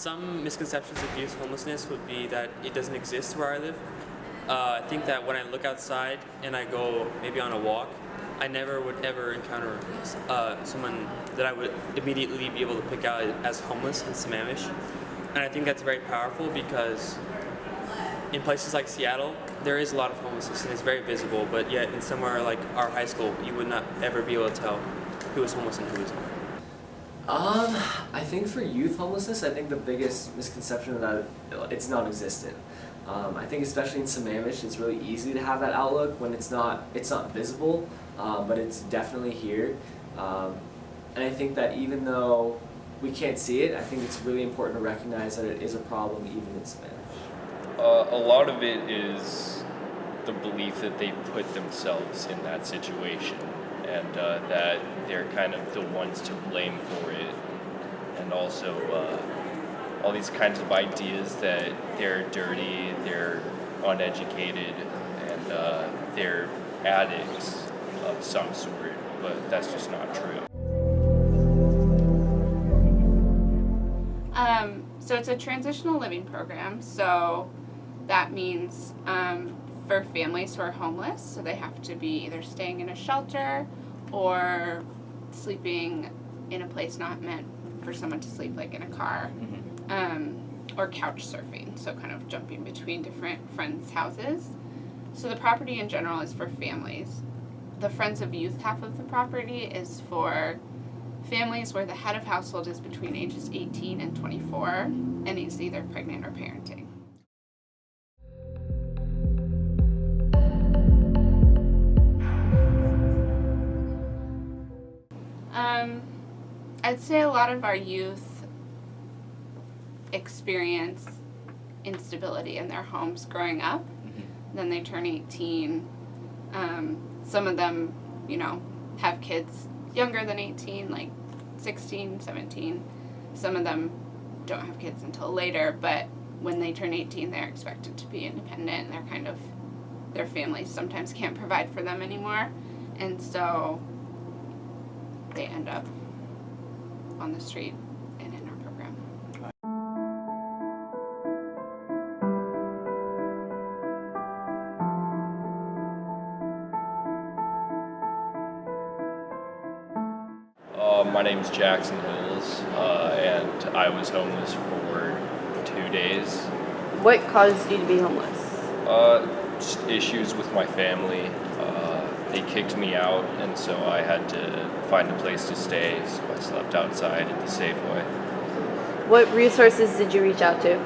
Some misconceptions of youth homelessness would be that it doesn't exist where I live. I think that when I look outside and I go maybe on a walk, I never would ever encounter someone that I would immediately be able to pick out as homeless in Sammamish. And I think that's very powerful because in places like Seattle, there is a lot of homelessness and it's very visible, but yet in somewhere like our high school, you would not ever be able to tell who is homeless and who isn't. I think for youth homelessness, I think the biggest misconception is that it's non-existent. I think especially in Sammamish, it's really easy to have that outlook when it's not visible, but it's definitely here. And I think that even though we can't see it, I think it's really important to recognize that it is a problem even in Sammamish. A lot of it is the belief that they put themselves in that situation and that they're kind of the ones to blame for it, and also all these kinds of ideas that they're dirty, they're uneducated, and they're addicts of some sort, but that's just not true. So it's a transitional living program, so that means for families who are homeless, so they have to be either staying in a shelter or sleeping in a place not meant for someone to sleep, like in a car, or couch surfing, so kind of jumping between different friends' houses. So the property in general is for families. The Friends of Youth half of the property is for families where the head of household is between ages 18 and 24 and is either pregnant or parenting. I'd say a lot of our youth experience instability in their homes growing up. Then they turn 18. Some of them, have kids younger than 18, like 16, 17. Some of them don't have kids until later, but when they turn 18, they're expected to be independent, and their families sometimes can't provide for them anymore, and so they end up on the street and in our program. My name's Jackson Hills, and I was homeless for 2 days. What caused you to be homeless? Just issues with my family. They kicked me out, and so I had to find a place to stay, so I slept outside at the Safeway. What resources did you reach out to?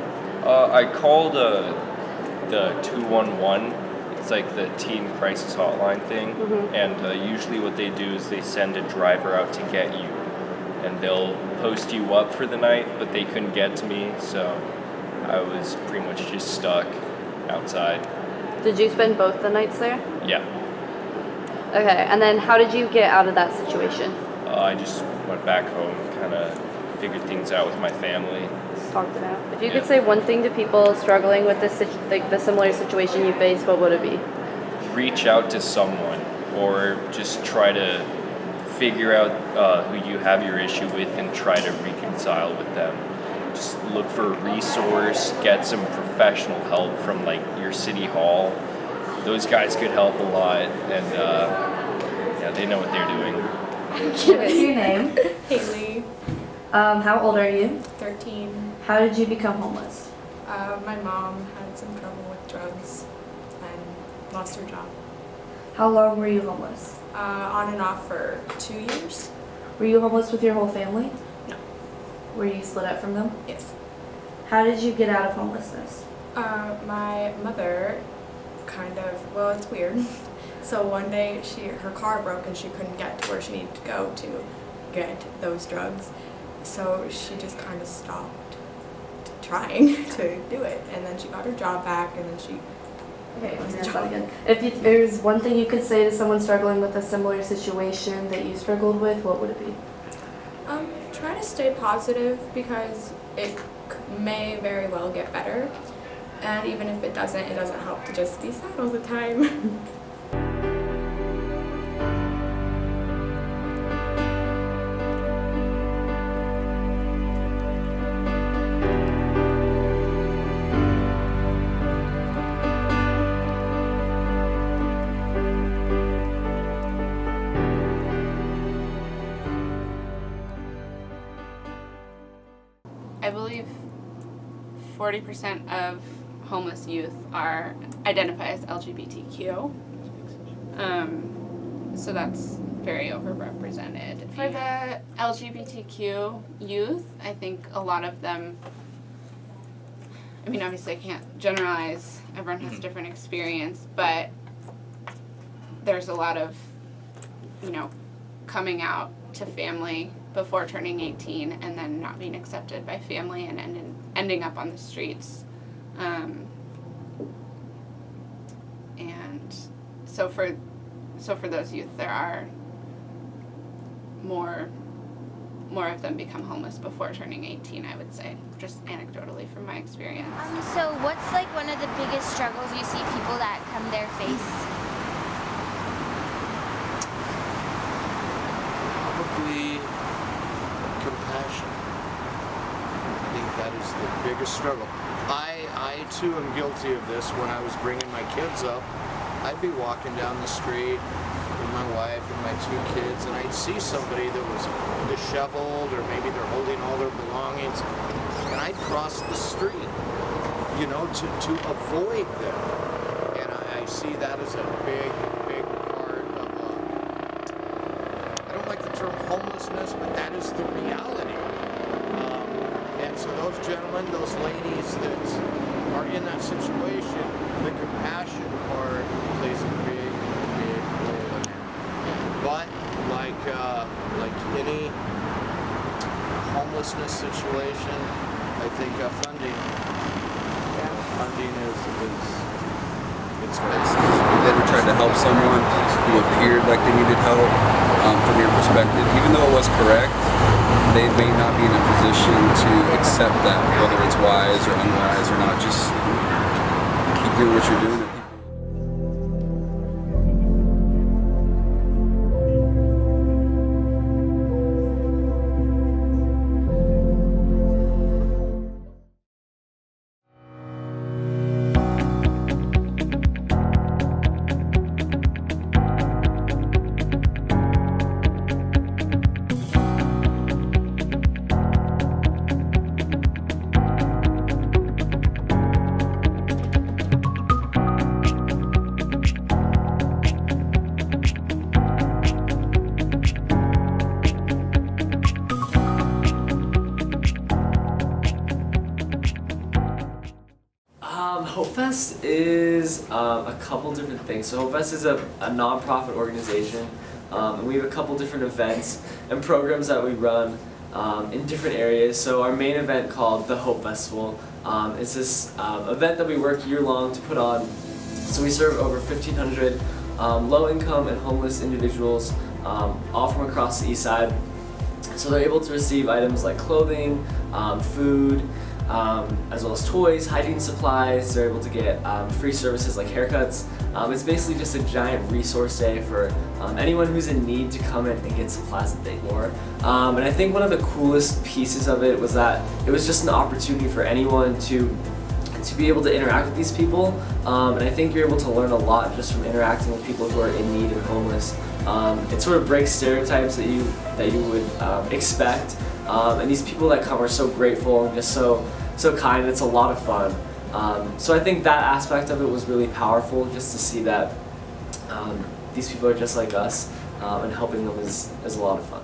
I called the 211. It's like the teen crisis hotline thing, and usually what they do is they send a driver out to get you, and they'll post you up for the night, but they couldn't get to me, so I was pretty much just stuck outside. Did you spend both the nights there? Yeah. Okay, and then how did you get out of that situation? I just went back home, kind of figured things out with my family. Talked it out. If you could say one thing to people struggling with the similar situation you face, what would it be? Reach out to someone, or just try to figure out who you have your issue with and try to reconcile with them. Just look for a resource, get some professional help from like your city hall. Those guys could help a lot, and they know what they're doing. What's your name? Haley. How old are you? 13. How did you become homeless? My mom had some trouble with drugs and lost her job. How long were you homeless? On and off for 2 years. Were you homeless with your whole family? No. Were you split up from them? Yes. How did you get out of homelessness? My mother it's weird. So one day her car broke and she couldn't get to where she needed to go to get those drugs. So she just kind of stopped trying to do it, and then she got her job back, and then she again. If there's one thing you could say to someone struggling with a similar situation that you struggled with, what would it be? Try to stay positive, because it may very well get better, and even if it doesn't help to just be sad all the time. believe 40% of homeless youth identify as LGBTQ. So that's very overrepresented. For the LGBTQ youth, I think a lot of them, I mean, obviously I can't generalize, everyone has a different experience, but there's a lot of, coming out to family before turning 18 and then not being accepted by family and ending up on the streets. And so for those youth, there are more of them become homeless before turning 18, I would say, just anecdotally from my experience. So what's like one of the biggest struggles you see people that come there face? Probably compassion. I think that is the biggest struggle. I too am guilty of this. When I was bringing my kids up, I'd be walking down the street with my wife and my 2 kids, and I'd see somebody that was disheveled, or maybe they're holding all their belongings, and I'd cross the street, to avoid them. And I see that as a big part of, I don't like the term homelessness, but that is the reality. And so those gentlemen, those ladies that are in that situation, the compassion part plays a big role in it. But like any homelessness situation, I think funding is it's best. Have you ever tried to help someone who appeared like they needed help from your perspective, even though it was correct? They may not be in a position to accept that, whether it's wise or unwise or not. Just keep doing what you're doing. Hopefest is a couple different things. So Hopefest is a non-profit organization, and we have a couple different events and programs that we run in different areas. So our main event, called the Hope Festival, is this event that we work year-long to put on. So we serve over 1,500 low-income and homeless individuals, all from across the east side. So they're able to receive items like clothing, food, as well as toys, hygiene supplies. They're able to get free services like haircuts. It's basically just a giant resource day for anyone who's in need to come in and get supplies that they need. And I think one of the coolest pieces of it was that it was just an opportunity for anyone to be able to interact with these people. And I think you're able to learn a lot just from interacting with people who are in need and homeless. It sort of breaks stereotypes that you would expect. And these people that come are so grateful and just so kind. It's a lot of fun. So I think that aspect of it was really powerful, just to see that these people are just like us, and helping them is a lot of fun.